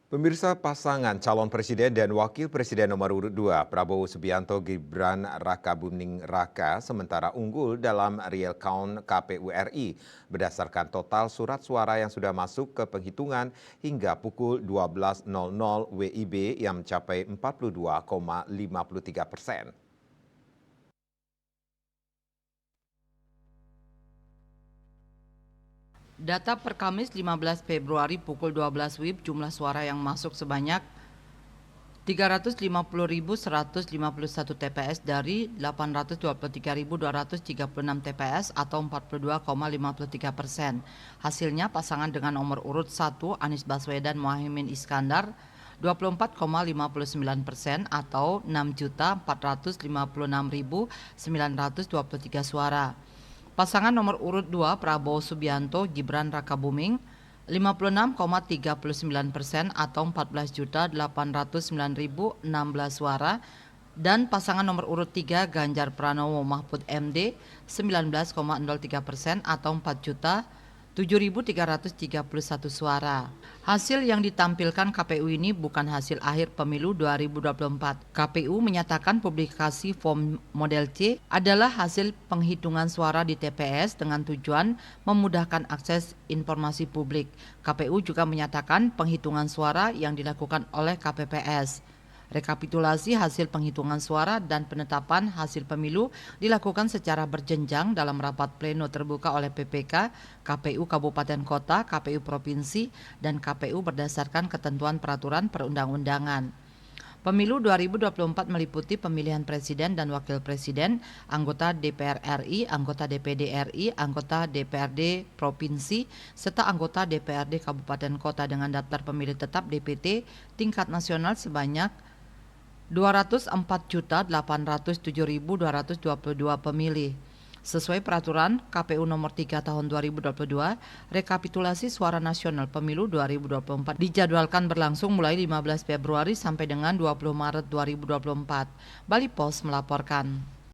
Pemirsa pasangan calon presiden dan wakil presiden nomor urut 2, Prabowo Subianto Gibran Rakabuming Raka sementara unggul dalam real count KPU RI berdasarkan total surat suara yang sudah masuk ke penghitungan hingga pukul 12.00 WIB yang mencapai 42,53%. Data per Kamis 15 Februari pukul 12 WIB jumlah suara yang masuk sebanyak 350.151 TPS dari 823.236 TPS atau 42,53%. Hasilnya pasangan dengan nomor urut 1 Anies Baswedan Muhaimin Iskandar 24,59% atau 6.456.923 suara. Pasangan nomor urut 2 Prabowo Subianto Gibran Rakabuming 56,39% atau 14.809.016 suara dan pasangan nomor urut 3 Ganjar Pranowo Mahfud MD 19,03% atau 4.007.331 suara. Hasil yang ditampilkan KPU ini bukan hasil akhir pemilu 2024. KPU menyatakan publikasi form model C adalah hasil penghitungan suara di TPS dengan tujuan memudahkan akses informasi publik. KPU juga menyatakan penghitungan suara yang dilakukan oleh KPPS. Rekapitulasi hasil penghitungan suara dan penetapan hasil pemilu dilakukan secara berjenjang dalam rapat pleno terbuka oleh PPK, KPU Kabupaten Kota, KPU Provinsi, dan KPU berdasarkan ketentuan peraturan perundang-undangan. Pemilu 2024 meliputi pemilihan presiden dan wakil presiden, anggota DPR RI, anggota DPD RI, anggota DPRD Provinsi, serta anggota DPRD Kabupaten Kota dengan daftar pemilih tetap DPT tingkat nasional sebanyak 204.807.222 pemilih. Sesuai peraturan KPU nomor 3 tahun 2022, rekapitulasi suara nasional pemilu 2024 dijadwalkan berlangsung mulai 15 Februari sampai dengan 20 Maret 2024. Bali Pos melaporkan.